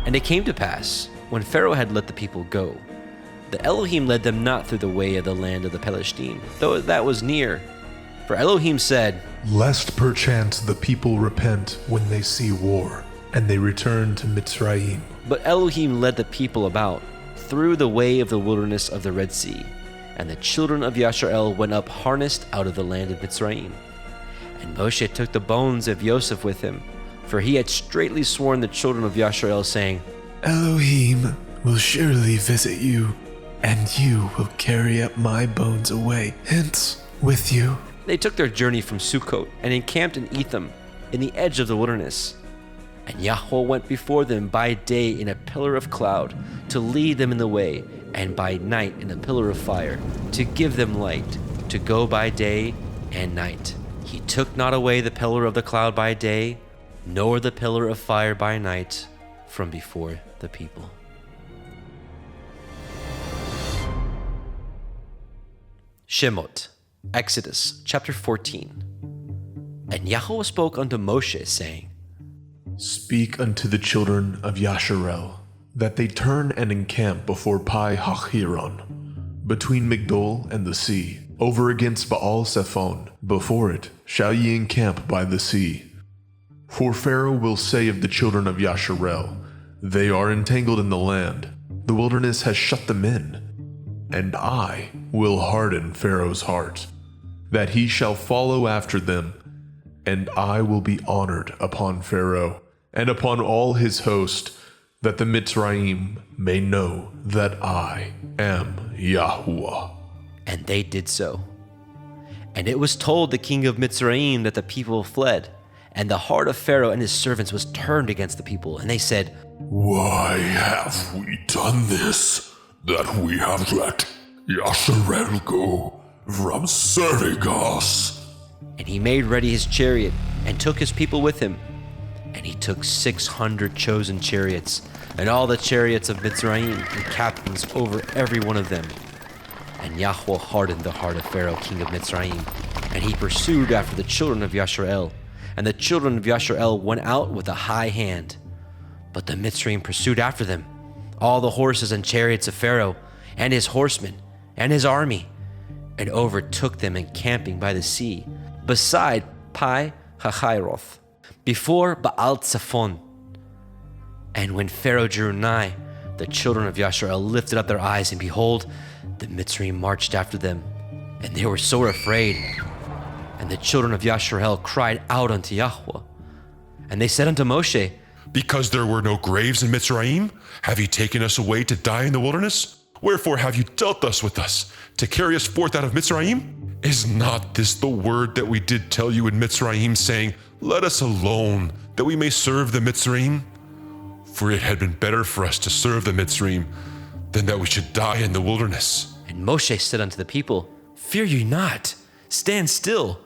And it came to pass, when Pharaoh had let the people go, the Elohim led them not through the way of the land of the Pelishtim, though that was near. For Elohim said, Lest perchance the people repent when they see war, and they return to Mitzrayim. But Elohim led the people about through the way of the wilderness of the Red Sea, and the children of Yasharel went up harnessed out of the land of Mitzrayim. And Moshe took the bones of Yosef with him, for he had straitly sworn the children of Yasharel, saying, Elohim will surely visit you, and you will carry up my bones away hence with you. They took their journey from Sukkot and encamped in Etham, in the edge of the wilderness. And Yahweh went before them by day in a pillar of cloud to lead them in the way, and by night in a pillar of fire to give them light, to go by day and night. He took not away the pillar of the cloud by day, nor the pillar of fire by night from before the people. Shemot, Exodus chapter 14. And Yahweh spoke unto Moshe, saying, Speak unto the children of Yasharel, that they turn and encamp before Pi Hachiron, between Migdol and the sea, over against Baal Zephon. Before it shall ye encamp by the sea. For Pharaoh will say of the children of Yasharel, They are entangled in the land, the wilderness has shut them in. And I will harden Pharaoh's heart, that he shall follow after them, and I will be honored upon Pharaoh, and upon all his host, that the Mitzrayim may know that I am Yahuwah. And they did so. And it was told the king of Mitzrayim that the people fled, and the heart of Pharaoh and his servants was turned against the people, and they said, Why have we done this, that we have let Yasharel go from serving us? And he made ready his chariot, and took his people with him. And he took 600 chosen chariots, and all the chariots of Mitzrayim, and captains over every one of them. And Yahweh hardened the heart of Pharaoh king of Mitzrayim, and he pursued after the children of Yasharel. And the children of Yasharel went out with a high hand. But the Mitzrayim pursued after them, all the horses and chariots of Pharaoh, and his horsemen, and his army, and overtook them encamping by the sea, beside Pi Hachiroth, before Baal Zephon. And when Pharaoh drew nigh, the children of Yasharel lifted up their eyes, and behold, the Mitzrayim marched after them, and they were sore afraid. And the children of Yasharel cried out unto Yahweh. And they said unto Moshe, Because there were no graves in Mitzrayim, have ye taken us away to die in the wilderness? Wherefore have you dealt thus with us, to carry us forth out of Mitzrayim? Is not this the word that we did tell you in Mitzrayim, saying, Let us alone, that we may serve the Mitzrayim? For it had been better for us to serve the Mitzrayim, than that we should die in the wilderness. And Moshe said unto the people, Fear ye not, stand still,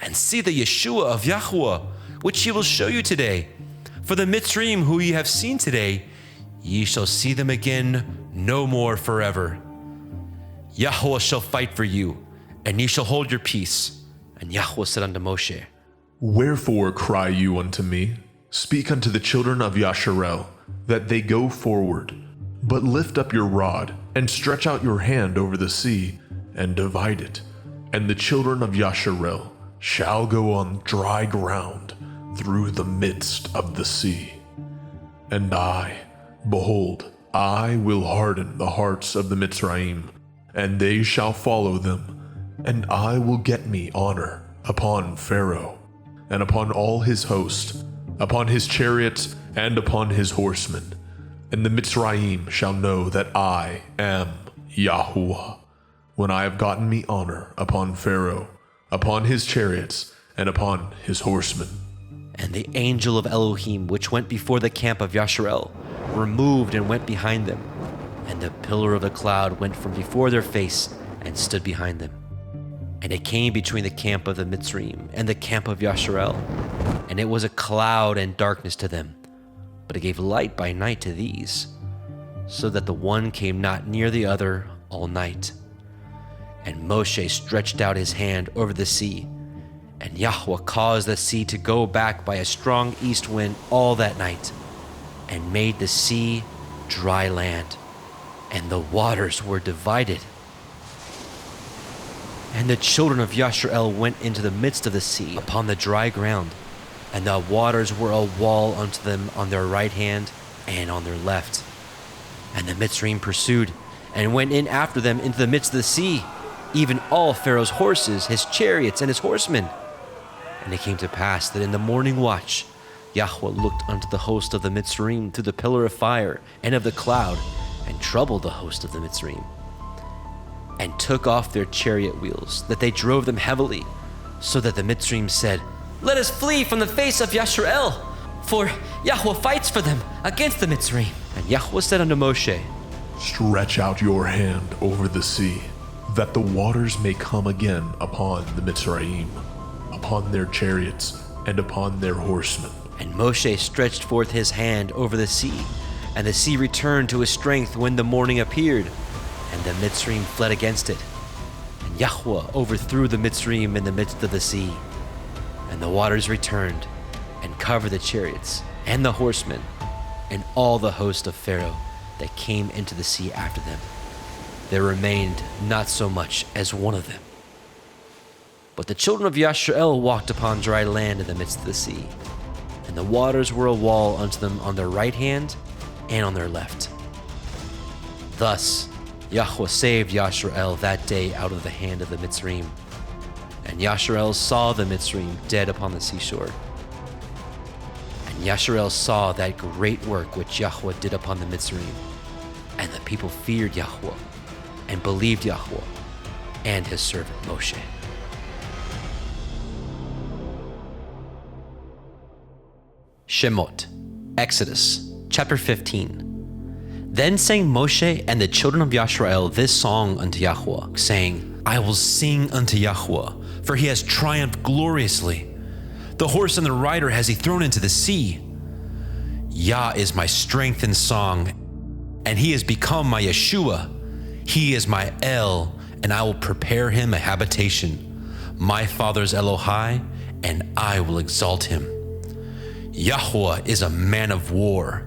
and see the Yeshua of Yahuwah, which he will show you today. For the Mitzrayim who ye have seen today, ye shall see them again no more forever. Yahuwah shall fight for you, and ye shall hold your peace. And Yahuwah said unto Moshe, Wherefore cry you unto me? Speak unto the children of Yasharel, that they go forward. But lift up your rod, and stretch out your hand over the sea, and divide it. And the children of Yasharel shall go on dry ground through the midst of the sea. And I, behold, I will harden the hearts of the Mitzrayim, and they shall follow them, and I will get me honor upon Pharaoh, and upon all his host, upon his chariots, and upon his horsemen. And the Mitzrayim shall know that I am Yahuwah, when I have gotten me honor upon Pharaoh, upon his chariots, and upon his horsemen. And the angel of Elohim, which went before the camp of Yasharel, removed and went behind them. And the pillar of the cloud went from before their face and stood behind them. And it came between the camp of the Mitzrayim and the camp of Yasharel. And it was a cloud and darkness to them, but it gave light by night to these, so that the one came not near the other all night. And Moshe stretched out his hand over the sea, and Yahweh caused the sea to go back by a strong east wind all that night. and made the sea dry land, and the waters were divided. And the children of Yashar'el went into the midst of the sea upon the dry ground, and the waters were a wall unto them on their right hand and on their left. And the Mitzrayim pursued, and went in after them into the midst of the sea, even all Pharaoh's horses, his chariots, and his horsemen. And it came to pass that in the morning watch, Yahweh looked unto the host of the Mitzrayim through the pillar of fire and of the cloud, and troubled the host of the Mitzrayim, and took off their chariot wheels, that they drove them heavily, so that the Mitzrayim said, Let us flee from the face of Yashar'el, for Yahweh fights for them against the Mitzrayim. And Yahweh said unto Moshe, Stretch out your hand over the sea, that the waters may come again upon the Mitzrayim, upon their chariots, and upon their horsemen. And Moshe stretched forth his hand over the sea, and the sea returned to his strength when the morning appeared, and the Mitzrayim fled against it. And Yahweh overthrew the Mitzrayim in the midst of the sea, and the waters returned, and covered the chariots, and the horsemen, and all the host of Pharaoh that came into the sea after them. There remained not so much as one of them. But the children of Yashar'el walked upon dry land in the midst of the sea, and the waters were a wall unto them on their right hand and on their left. Thus Yahweh saved Yashar'el that day out of the hand of the Mitzrayim. And Yashar'el saw the Mitzrayim dead upon the seashore. And Yashar'el saw that great work which Yahweh did upon the Mitzrayim. And the people feared Yahweh, and believed Yahweh and his servant Moshe. Shemot, Exodus, chapter 15. Then sang Moshe and the children of Yashar'el this song unto Yahweh, saying, I will sing unto Yahweh, for he has triumphed gloriously. The horse and the rider has he thrown into the sea. Yah is my strength and song, and he has become my Yeshua. He is my El, and I will prepare him a habitation. My father's Elohai, and I will exalt him. Yahweh is a man of war.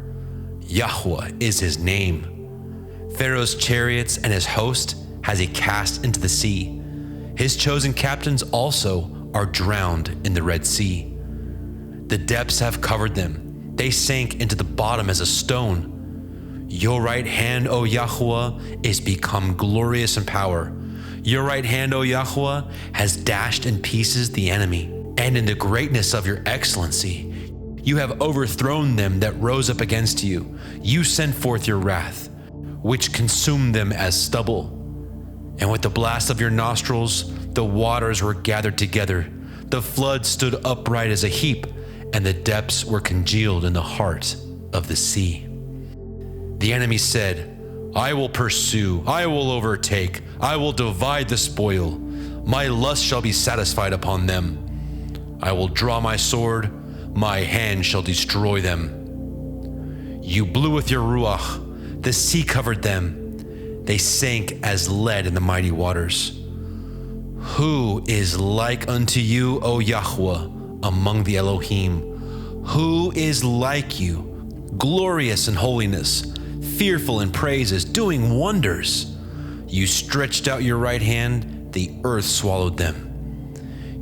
Yahweh is his name. Pharaoh's chariots and his host has he cast into the sea. His chosen captains also are drowned in the Red Sea. The depths have covered them. They sank into the bottom as a stone. Your right hand, O Yahweh, is become glorious in power. Your right hand, O Yahweh, has dashed in pieces the enemy. And in the greatness of your excellency, you have overthrown them that rose up against you. You sent forth your wrath, which consumed them as stubble. And with the blast of your nostrils, the waters were gathered together. The flood stood upright as a heap, and the depths were congealed in the heart of the sea. The enemy said, I will pursue, I will overtake, I will divide the spoil. My lust shall be satisfied upon them. I will draw my sword, my hand shall destroy them. You blew with your ruach, the sea covered them. They sank as lead in the mighty waters. Who is like unto you, O Yahweh, among the Elohim? Who is like you, glorious in holiness, fearful in praises, doing wonders? You stretched out your right hand, the earth swallowed them.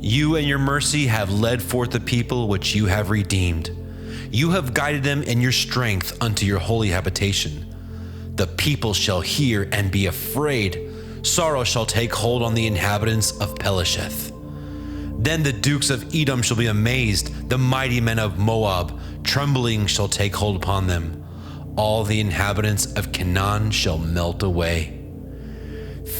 You and your mercy have led forth the people which you have redeemed. You have guided them in your strength unto your holy habitation. The people shall hear and be afraid. Sorrow shall take hold on the inhabitants of Pelesheth. Then the dukes of Edom shall be amazed, the mighty men of Moab, trembling shall take hold upon them. All the inhabitants of Canaan shall melt away.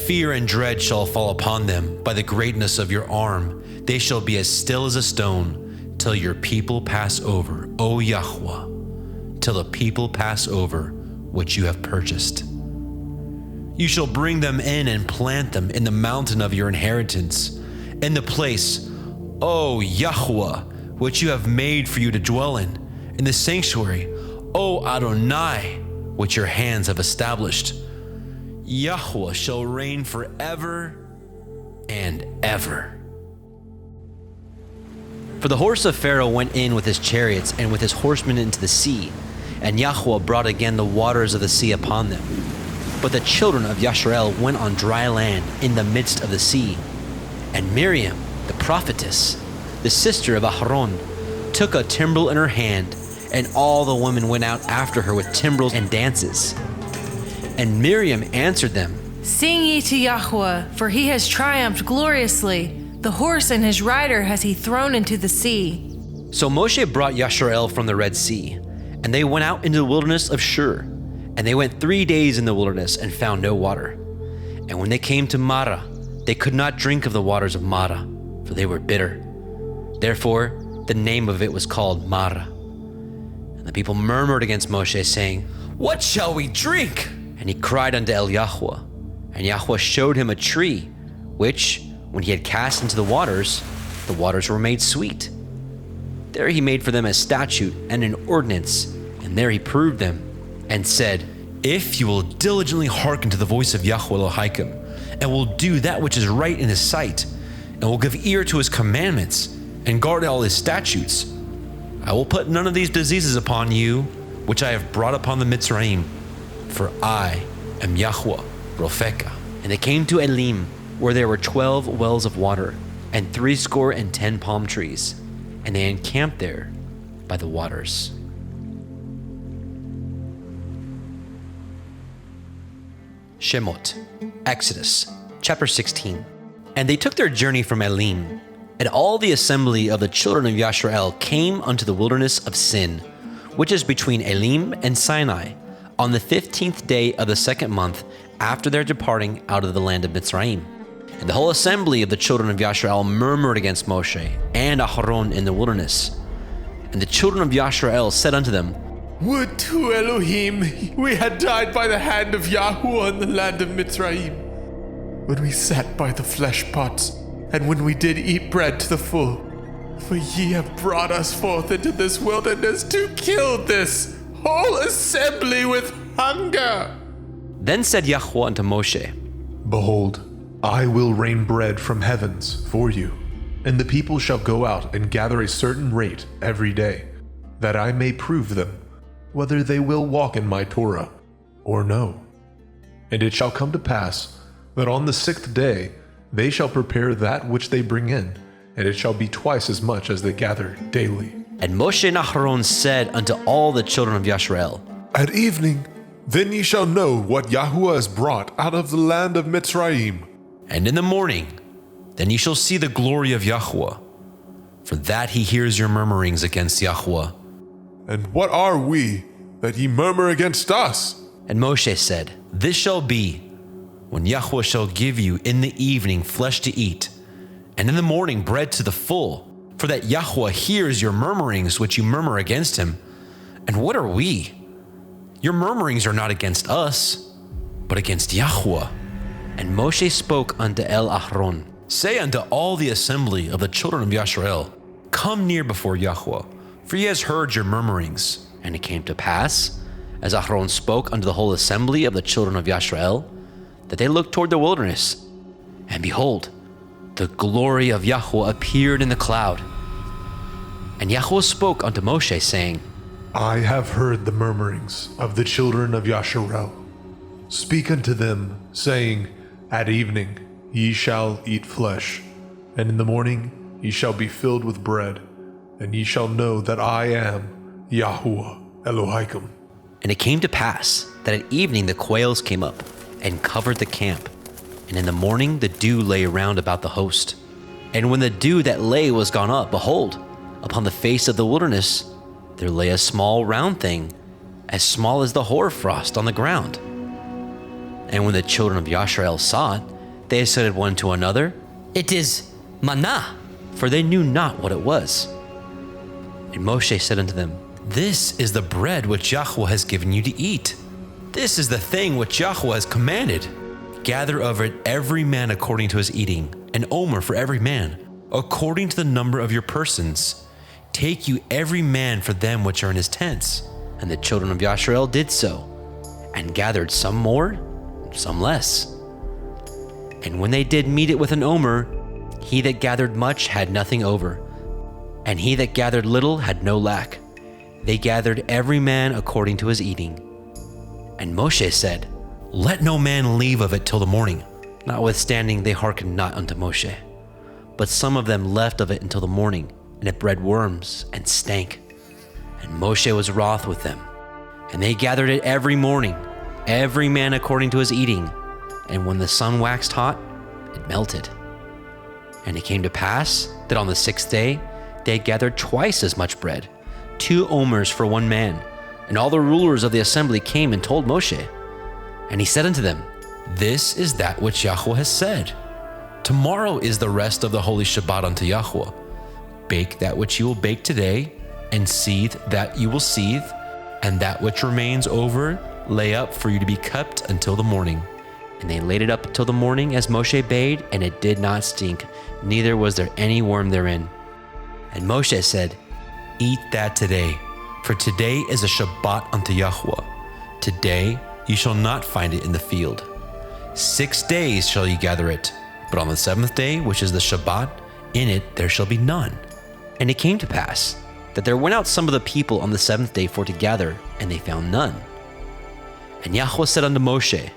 Fear and dread shall fall upon them by the greatness of your arm. They shall be as still as a stone till your people pass over, O Yahweh, till the people pass over which you have purchased. You shall bring them in and plant them in the mountain of your inheritance, in the place, O Yahweh, which you have made for you to dwell in the sanctuary, O Adonai, which your hands have established. Yahweh shall reign forever and ever. For the horse of Pharaoh went in with his chariots and with his horsemen into the sea, and Yahweh brought again the waters of the sea upon them. But the children of Yasharel went on dry land in the midst of the sea. And Miriam, the prophetess, the sister of Aharon, took a timbrel in her hand, and all the women went out after her with timbrels and dances. And Miriam answered them, Sing ye to Yahweh, for he has triumphed gloriously. The horse and his rider has he thrown into the sea. So Moshe brought Yasharel from the Red Sea, and they went out into the wilderness of Shur. And they went 3 days in the wilderness and found no water. And when they came to Marah, they could not drink of the waters of Marah, for they were bitter. Therefore, the name of it was called Marah. And the people murmured against Moshe, saying, What shall we drink? And he cried unto Yahweh. And Yahweh showed him a tree, which, when he had cast into the waters were made sweet. There he made for them a statute and an ordinance, and there he proved them, and said, If you will diligently hearken to the voice of Yahweh Elohim, and will do that which is right in his sight, and will give ear to his commandments, and guard all his statutes, I will put none of these diseases upon you, which I have brought upon the Mitzrayim, for I am Yahweh Ropheka. And they came to Elim, where there were 12 wells of water, and 70 palm trees, and they encamped there by the waters. Shemot, Exodus, chapter 16. And they took their journey from Elim, and all the assembly of the children of Yasharel came unto the wilderness of Sin, which is between Elim and Sinai, on the 15th day of the 2nd month after their departing out of the land of Mitzrayim. And the whole assembly of the children of Yasharel murmured against Moshe and Aharon in the wilderness. And the children of Yasharel said unto them, Would to Elohim we had died by the hand of Yahuwah in the land of Mitzrayim, when we sat by the flesh pots, and when we did eat bread to the full. For ye have brought us forth into this wilderness to kill this whole assembly with hunger. Then said Yahweh unto Moshe, Behold, I will rain bread from heavens for you, and the people shall go out and gather a certain rate every day, that I may prove them, whether they will walk in my Torah or no. And it shall come to pass that on the 6th day they shall prepare that which they bring in, and it shall be twice as much as they gather daily. And Moshe and Aharon said unto all the children of Yasharel, At evening, then ye shall know what Yahuwah has brought out of the land of Mitzrayim. And in the morning, then ye shall see the glory of Yahweh, for that he hears your murmurings against Yahweh. And what are we, that ye murmur against us? And Moshe said, This shall be, when Yahweh shall give you in the evening flesh to eat, and in the morning bread to the full, for that Yahweh hears your murmurings which you murmur against him. And what are we? Your murmurings are not against us, but against Yahweh. And Moshe spoke unto Aharon, Say unto all the assembly of the children of Yasharel, Come near before Yahweh, for he has heard your murmurings. And it came to pass, as Aharon spoke unto the whole assembly of the children of Yasharel, that they looked toward the wilderness, and behold, the glory of Yahweh appeared in the cloud. And Yahweh spoke unto Moshe, saying, I have heard the murmurings of the children of Yasharel. Speak unto them, saying, At evening ye shall eat flesh, and in the morning ye shall be filled with bread, and ye shall know that I am Yahuwah Elohim. And it came to pass that at evening the quails came up and covered the camp, and in the morning the dew lay round about the host. And when the dew that lay was gone up, behold, upon the face of the wilderness there lay a small round thing, as small as the hoarfrost on the ground. And when the children of Yasharel saw it, they said one to another, It is manna, for they knew not what it was. And Moshe said unto them, This is the bread which Yahweh has given you to eat. This is the thing which Yahweh has commanded. Gather of it every man according to his eating, an omer for every man, according to the number of your persons. Take you every man for them which are in his tents. And the children of Yasharel did so, and gathered some more, some less. And when they did meet it with an omer, he that gathered much had nothing over, and he that gathered little had no lack. they gathered every man according to his eating. And Moshe said, "Let no man leave of it till the morning." Notwithstanding, they hearkened not unto Moshe. But some of them left of it until the morning, and it bred worms and stank. And Moshe was wroth with them. And they gathered it every morning, every man according to his eating. And when the sun waxed hot, it melted. And it came to pass that on the 6th day they had gathered twice as much bread, 2 omers for one man. And all the rulers of the assembly came and told Moshe. And he said unto them, "This is that which Yahweh has said. Tomorrow is the rest of the holy Shabbat unto Yahweh. Bake that which you will bake today, and seethe that you will seethe, and that which remains over lay up for you to be kept until the morning." And they laid it up till the morning as Moshe bade, and it did not stink, neither was there any worm therein. And Moshe said, "Eat that today, for today is a Shabbat unto Yahweh. Today you shall not find it in the field. 6 days shall ye gather it, but on the 7th day, which is the Shabbat, in it there shall be none." And it came to pass that there went out some of the people on the 7th day for to gather, and they found none. And Yahweh said unto Moshe,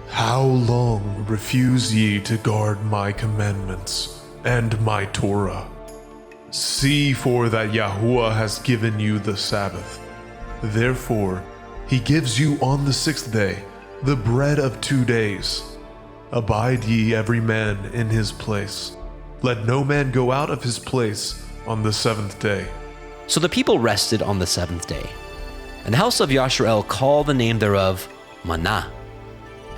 How long refuse ye to guard my commandments and my Torah? See for that Yahuwah has given you the Sabbath. Therefore, he gives you on the 6th day the bread of 2 days. Abide ye every man in his place. Let no man go out of his place on the 7th day. So the people rested on the 7th day. And the house of Yashrael called the name thereof manna.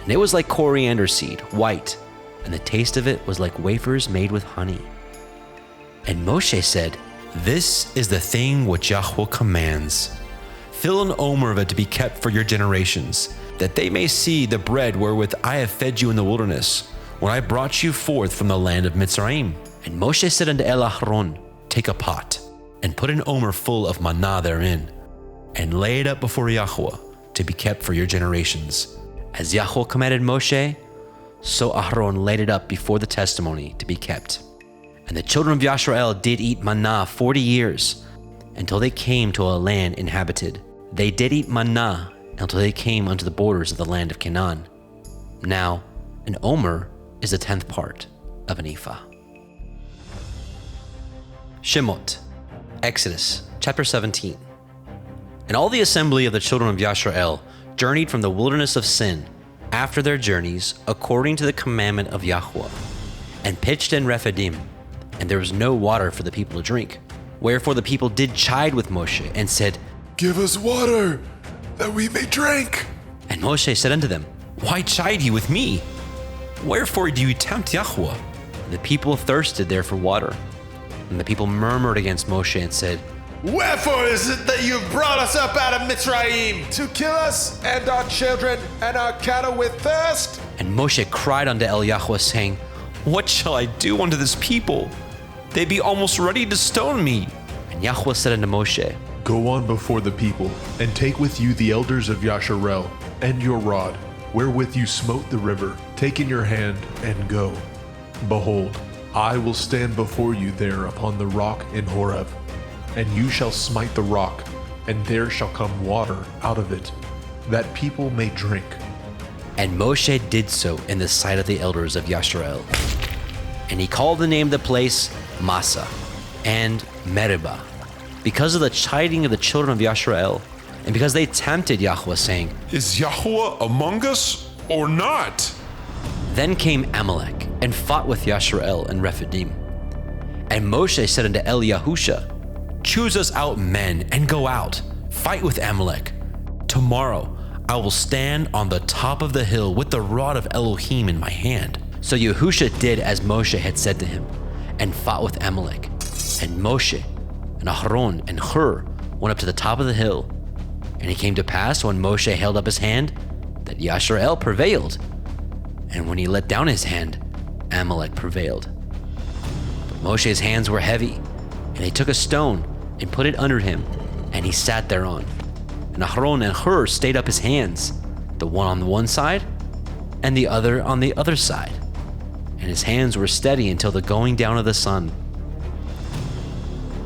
And it was like coriander seed, white, and the taste of it was like wafers made with honey. And Moshe said, "This is the thing which Yahweh commands. Fill an omer of it to be kept for your generations, that they may see the bread wherewith I have fed you in the wilderness, when I brought you forth from the land of Mitzrayim." And Moshe said unto Aaron, "Take a pot, and put an omer full of manna therein, and lay it up before Yahweh, to be kept for your generations. As Yahweh commanded Moshe, so Aaron laid it up before the testimony to be kept. And the children of Yashrael did eat manna 40 years, until they came to a land inhabited. They did eat manna until they came unto the borders of the land of Canaan. Now, an omer is a 10th part of an ephah. Shemot, Exodus, chapter 17. And all the assembly of the children of Yashrael journeyed from the wilderness of Sin after their journeys according to the commandment of Yahweh, and pitched in Rephidim, and there was no water for the people to drink. Wherefore the people did chide with Moshe, and said, Give us water, that we may drink. And Moshe said unto them, Why chide ye with me? Wherefore do you tempt Yahweh? And the people thirsted there for water. And the people murmured against Moshe and said, Wherefore is it that you have brought us up out of Mitzrayim, to kill us and our children and our cattle with thirst? And Moshe cried unto Yahweh, saying, What shall I do unto this people? They be almost ready to stone me. And Yahweh said unto Moshe, Go on before the people, and take with you the elders of Yasharel, and your rod, wherewith you smote the river, take in your hand, and go. Behold, I will stand before you there upon the rock in Horeb, and you shall smite the rock, and there shall come water out of it, that people may drink. And Moshe did so in the sight of the elders of Yashrael. And he called the name of the place Massah and Meribah, because of the chiding of the children of Yashrael, and because they tempted Yahweh, saying, Is Yahweh among us or not? Then came Amalek and fought with Yashrael and Rephidim. And Moshe said unto Yahusha, Choose us out men and go out, fight with Amalek. Tomorrow I will stand on the top of the hill with the rod of Elohim in my hand. So Yahusha did as Moshe had said to him, and fought with Amalek. And Moshe and Aharon and Hur went up to the top of the hill. And it came to pass when Moshe held up his hand that Yashrael prevailed. And when he let down his hand, Amalek prevailed. But Moshe's hands were heavy, and he took a stone and put it under him, and he sat thereon. And Aharon and Hur stayed up his hands, the one on the one side, and the other on the other side. And his hands were steady until the going down of the sun.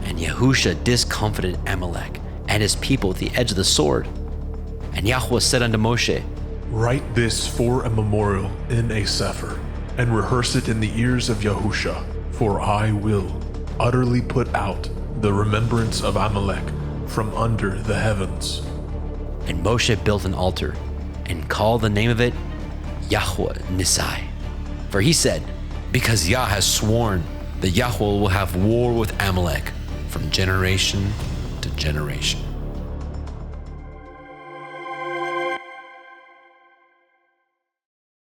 And Yahusha discomfited Amalek, and his people with the edge of the sword. And Yahweh said unto Moshe, Write this for a memorial in a Cepher, and rehearse it in the ears of Yahusha, for I will utterly put out the remembrance of Amalek from under the heavens. And Moshe built an altar, and called the name of it Yahweh Nisai. For he said, Because Yah has sworn that Yahweh will have war with Amalek from generation to generation.